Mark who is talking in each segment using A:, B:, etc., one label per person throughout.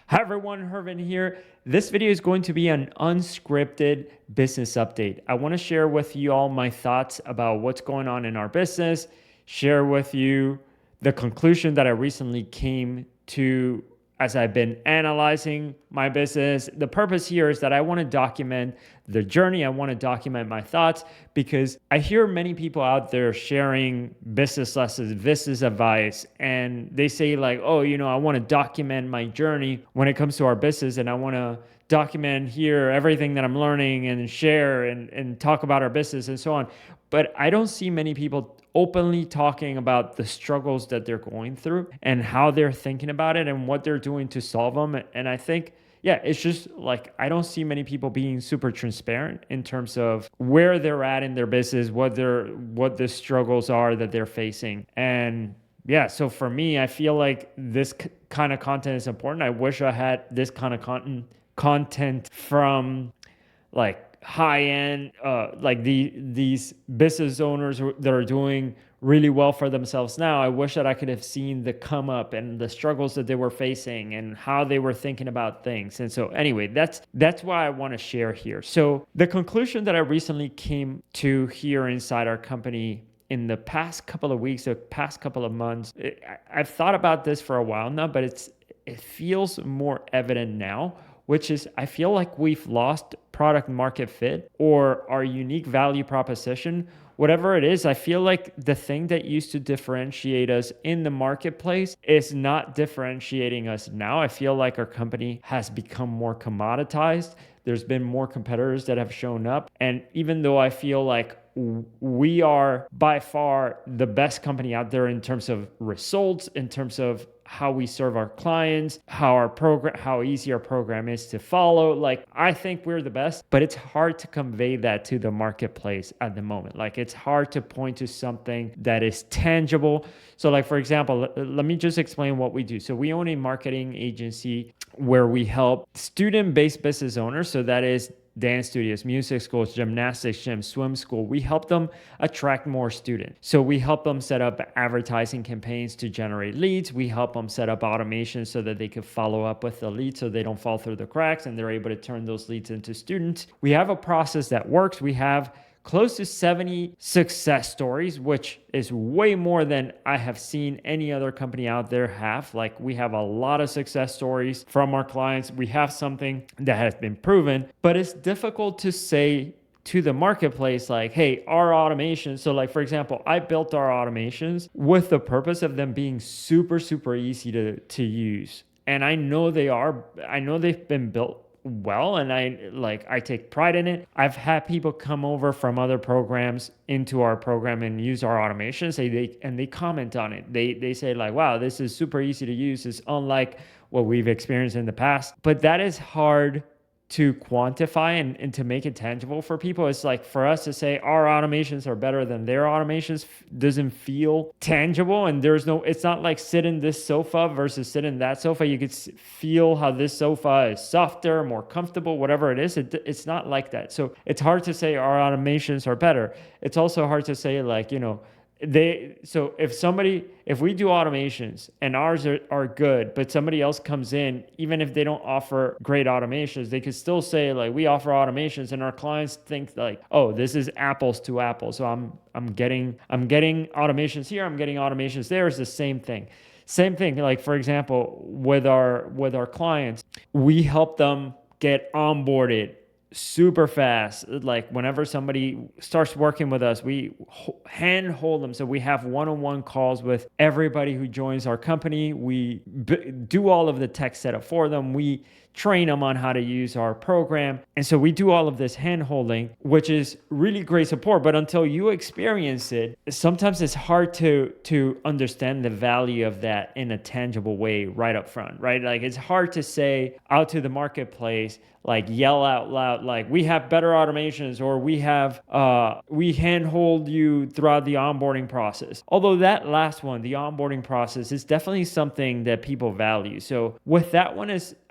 A: Hi everyone, Hervin here. This video is going to be an unscripted business update. I want to share with you all my thoughts about what's going on in our business, share with you the conclusion that I recently came to as I've been analyzing my business. The purpose here is that I want to document the journey. I want to document my thoughts because I hear many people out there sharing business lessons, business advice, and they say like, oh, I want to document my journey when it comes to our business, and I want to document here everything that I'm learning and share and talk about our business and so on. But I don't see many people openly talking about the struggles that they're going through and how they're thinking about it and what they're doing to solve them. And I think, yeah, it's just like I don't see many people being super transparent in terms of where they're at in their business, what the struggles are that they're facing. And yeah, so for me, I feel like this kind of content is important. I wish I had this kind of content from like high end, like these business owners that are doing really well for themselves now. I wish that I could have seen the come up and the struggles that they were facing and how they were thinking about things. And so anyway, that's why I want to share here. So the conclusion that I recently came to here inside our company in the past couple of weeks, the past couple of months, I've thought about this for a while now, but it feels more evident now, which is I feel like we've lost product market fit or our unique value proposition. Whatever it is, I feel like the thing that used to differentiate us in the marketplace is not differentiating us now. I feel like our company has become more commoditized. There's been more competitors that have shown up. And even though I feel like we are by far the best company out there in terms of results, in terms of how we serve our clients, how easy our program is to follow. Like, I think we're the best, but it's hard to convey that to the marketplace at the moment. Like, it's hard to point to something that is tangible. So like, for example, let me just explain what we do. So we own a marketing agency where we help student-based business owners. So that is dance studios, music schools, gymnastics gyms, swim school. We help them attract more students. So we help them set up advertising campaigns to generate leads. We help them set up automation so that they can follow up with the leads so they don't fall through the cracks and they're able to turn those leads into students. We have a process that works. We have close to 70 success stories, which is way more than I have seen any other company out there have. Like, we have a lot of success stories from our clients. We have something that has been proven, but it's difficult to say to the marketplace, like, hey, our automations. So like, for example, I built our automations with the purpose of them being super, super easy to use. And I know they've been built well, and I take pride in it. I've had people come over from other programs into our program and use our automations. They comment on it. They say like, wow, this is super easy to use. It's unlike what we've experienced in the past. But that is hard to quantify and to make it tangible for people. It's like for us to say our automations are better than their automations doesn't feel tangible. And it's not like sit in this sofa versus sit in that sofa. You could feel how this sofa is softer, more comfortable, whatever it is. It's not like that. So it's hard to say our automations are better. It's also hard to say like, if we do automations and ours are good, but somebody else comes in, even if they don't offer great automations, they could still say like, we offer automations, and our clients think like, oh, this is apples to apples. So I'm getting automations here, I'm getting automations there. It's the same thing. Same thing. Like, for example, with our clients, we help them get onboarded super fast. Like, whenever somebody starts working with us, we handhold them. So we have one-on-one calls with everybody who joins our company. We do all of the tech setup for them. We train them on how to use our program. And so we do all of this hand-holding, which is really great support. But until you experience it, sometimes it's hard to understand the value of that in a tangible way right up front, right? Like, it's hard to say out to the marketplace, like yell out loud, like, we have better automations, or we handhold you throughout the onboarding process. Although that last one, the onboarding process, is definitely something that people value. So with that one,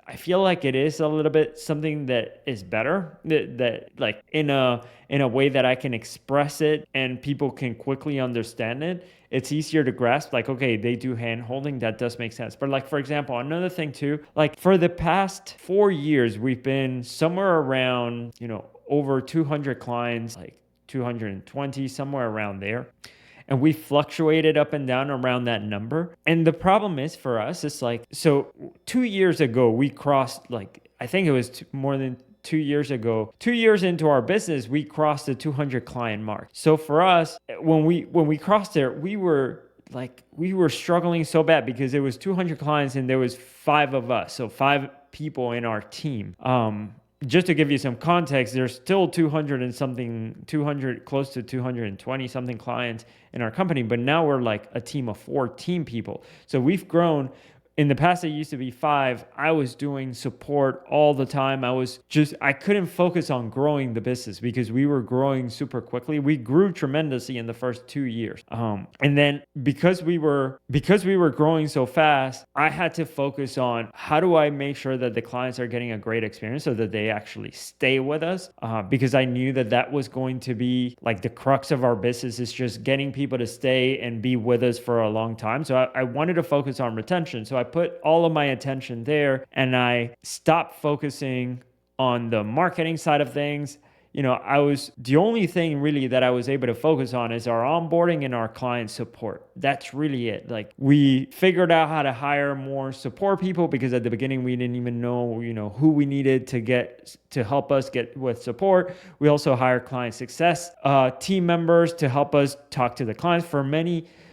A: I feel like it is a little bit something that is better, that like in a way that I can express it and people can quickly understand it. It's easier to grasp, like, okay, they do hand holding, that does make sense. But like, for example, another thing too, like for the past 4 years, we've been somewhere around, over 200 clients, like 220, somewhere around there. And we fluctuated up and down around that number. And the problem is for us, it's like, so 2 years ago, we crossed, like, I think it was more than 2 years ago, 2 years into our business, we crossed the 200 client mark. So for us, when we crossed there, we were struggling so bad because it was 200 clients and there was 5 of us. So 5 people in our team. Just to give you some context, there's still 200 and something, 200, close to 220 something clients in our company, but now we're like a team of 14 people. So we've grown. In the past, it used to be 5. I was doing support all the time. I couldn't focus on growing the business because we were growing super quickly. We grew tremendously in the first 2 years. And then because we were growing so fast, I had to focus on how do I make sure that the clients are getting a great experience so that they actually stay with us. Because I knew that was going to be like the crux of our business, is just getting people to stay and be with us for a long time. So I wanted to focus on retention. So I put all of my attention there and I stopped focusing on the marketing side of things. The only thing really that I was able to focus on is our onboarding and our client support. That's really it. Like, we figured out how to hire more support people because at the beginning we didn't even know, who we needed to help us get with support. We also hired client success team members to help us talk to the clients.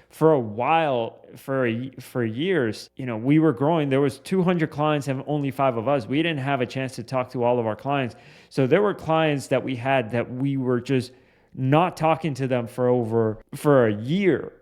A: For a while, for years, we were growing. There was 200 clients and only 5 of us. We didn't have a chance to talk to all of our clients. So there were clients that we had that we were just not talking to them for a year.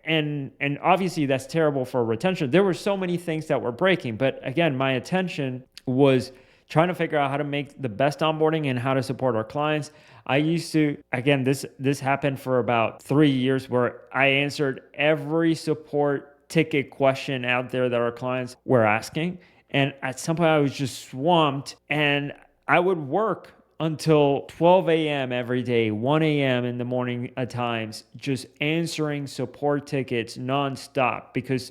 A: And obviously that's terrible for retention. There were so many things that were breaking. But again, my attention was trying to figure out how to make the best onboarding and how to support our clients. I used to, again, this happened for about 3 years where I answered every support ticket question out there that our clients were asking. And at some point I was just swamped and I would work until 12 a.m. every day, 1 a.m. in the morning at times, just answering support tickets nonstop because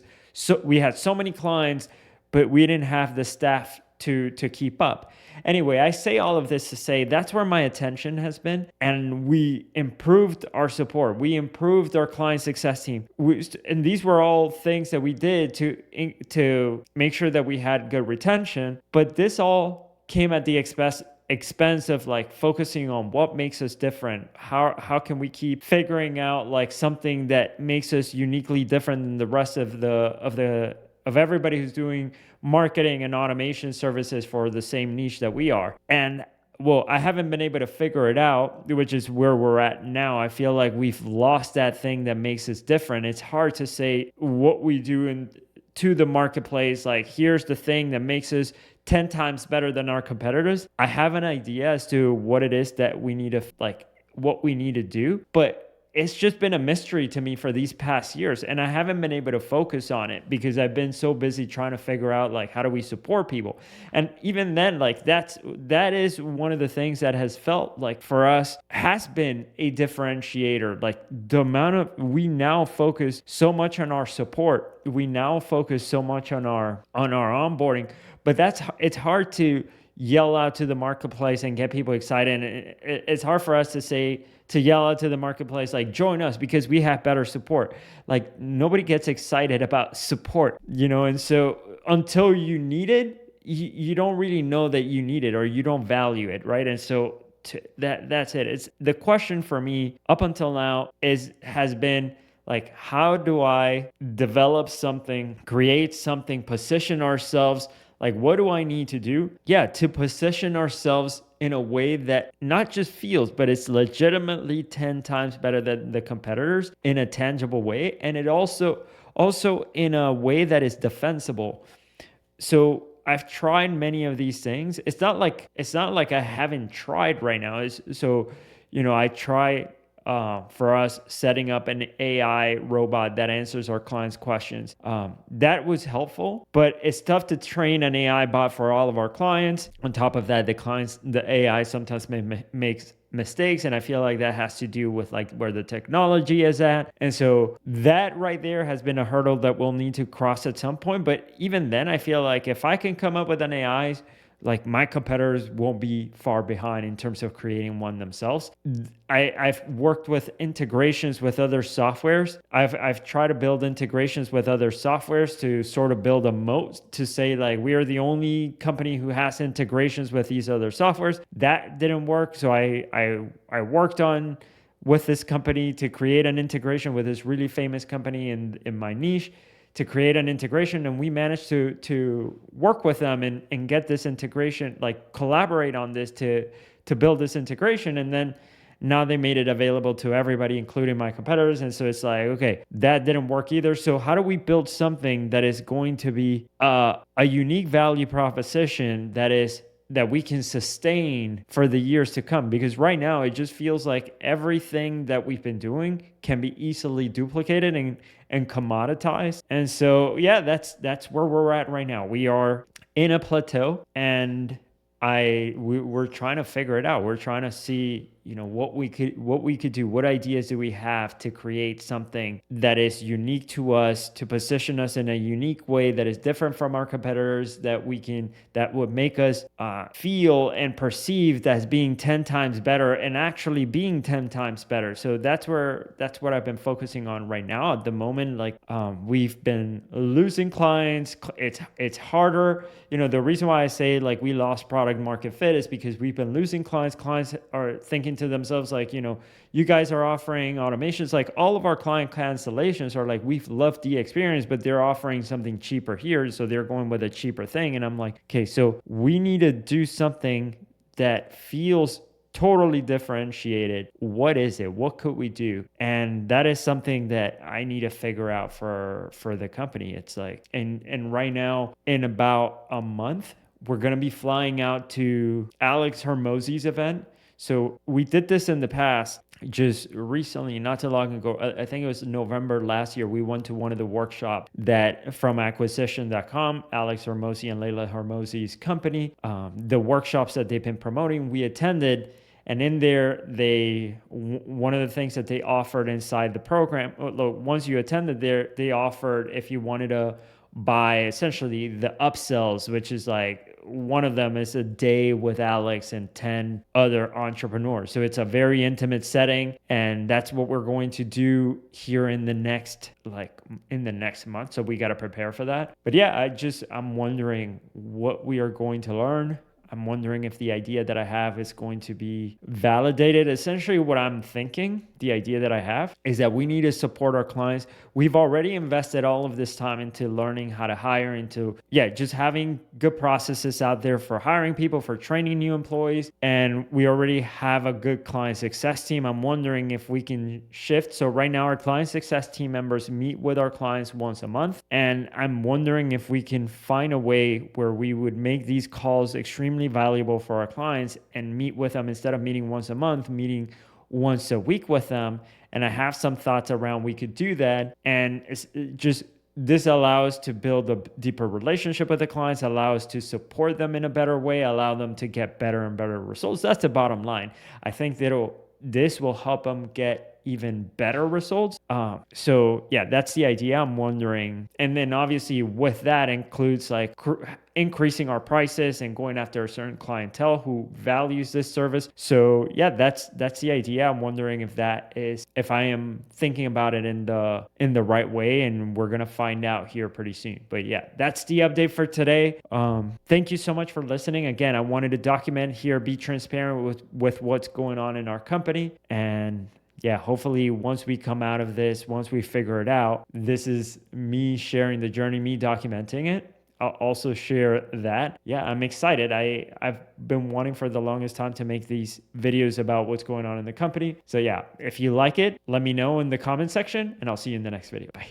A: we had so many clients, but we didn't have the staff to keep up. Anyway, I say all of this to say that's where my attention has been, and we improved our support. We improved our client success team. And these were all things that we did to make sure that we had good retention. But this all came at the expense of like focusing on what makes us different. How can we keep figuring out like something that makes us uniquely different than the rest of everybody who's doing marketing and automation services for the same niche that we are. And well, I haven't been able to figure it out, which is where we're at now. I feel like we've lost that thing that makes us different. It's hard to say what we do to the marketplace, like here's the thing that makes us 10 times better than our competitors. I have an idea as to what it is that we need to, like, what we need to do, but it's just been a mystery to me for these past years. And I haven't been able to focus on it because I've been so busy trying to figure out like, how do we support people? And even then, like that is one of the things that has felt like for us has been a differentiator. Like the amount of, we now focus so much on our support. We now focus so much on our onboarding, but it's hard to yell out to the marketplace and get people excited. And it's hard for us to yell out to the marketplace, like, join us because we have better support. Like, nobody gets excited about support, and so until you need it, you don't really know that you need it or you don't value it, right? And so that's it. It's the question for me up until now has been like, how do I develop something, create something, position ourselves? Like, what do I need to do? Yeah, to position ourselves in a way that not just feels, but it's legitimately 10 times better than the competitors in a tangible way. And it also in a way that is defensible. So I've tried many of these things. It's not like I haven't tried right now. I try for us setting up an AI robot that answers our clients' questions. That was helpful, but it's tough to train an AI bot for all of our clients. On top of that, the AI sometimes makes mistakes, and I feel like that has to do with like where the technology is at. And so that right there has been a hurdle that we'll need to cross at some point. But even then, I feel like if I can come up with an AI, like my competitors won't be far behind in terms of creating one themselves. I've worked with integrations with other softwares. I've tried to build integrations with other softwares to sort of build a moat to say like we are the only company who has integrations with these other softwares. That didn't work. So I worked on with this company to create an integration with this really famous company in my niche, to create an integration, and we managed to work with them and get this integration, like collaborate on this to build this integration. And then now they made it available to everybody, including my competitors. And so it's like, okay, that didn't work either. So how do we build something that is going to be a unique value proposition that we can sustain for the years to come? Because right now it just feels like everything that we've been doing can be easily duplicated and commoditized. And so yeah, that's where we're at right now. We are in a plateau, and we're trying to figure it out. We're trying to see, what we could do, what ideas do we have to create something that is unique to us, to position us in a unique way that is different from our competitors, that would make us feel and perceived as being 10 times better and actually being 10 times better. So that's what I've been focusing on right now. At the moment, like we've been losing clients. It's harder. The reason why I say like we lost product market fit is because we've been losing clients. Clients are thinking to themselves like, you guys are offering automations. Like all of our client cancellations are like, we've loved the experience, but they're offering something cheaper here. So they're going with a cheaper thing. And I'm like, okay, so we need to do something that feels totally differentiated. What is it? What could we do? And that is something that I need to figure out for the company. It's like, and right now in about a month, we're going to be flying out to Alex Hormozi's event. So we did this in the past, just recently, not too long ago. I think it was November last year. We went to one of the workshops that from acquisition.com, Alex Hormozi and Leila Hormozi's company, the workshops that they've been promoting, we attended. And in there, one of the things that they offered inside the program, once you attended there, they offered if you wanted to buy essentially the upsells, which is like, one of them is a day with Alex and 10 other entrepreneurs. So it's a very intimate setting. And that's what we're going to do here in the next month. So we got to prepare for that. But yeah, I'm wondering what we are going to learn. I'm wondering if the idea that I have is going to be validated. Essentially, what I'm thinking, the idea that I have, is that we need to support our clients. We've already invested all of this time into learning how to hire, just having good processes out there for hiring people, for training new employees. And we already have a good client success team. I'm wondering if we can shift. So right now, our client success team members meet with our clients once a month. And I'm wondering if we can find a way where we would make these calls extremely valuable for our clients and meet with them instead of meeting once a month, meeting once a week with them. And I have some thoughts around we could do that. And it's just, this allows to build a deeper relationship with the clients, allow us to support them in a better way, allow them to get better and better results. That's the bottom line. I think this will help them get even better results. So yeah, that's the idea. I'm wondering, and then obviously with that includes like increasing our prices and going after a certain clientele who values this service. So yeah, that's the idea. I'm wondering if I am thinking about it in the right way, and we're gonna find out here pretty soon. But yeah, that's the update for today. Thank you so much for listening. Again, I wanted to document here, be transparent with what's going on in our company, and yeah, hopefully once we come out of this, once we figure it out, this is me sharing the journey, me documenting it. I'll also share that. Yeah, I'm excited. I've been wanting for the longest time to make these videos about what's going on in the company. So yeah, if you like it, let me know in the comment section, and I'll see you in the next video. Bye.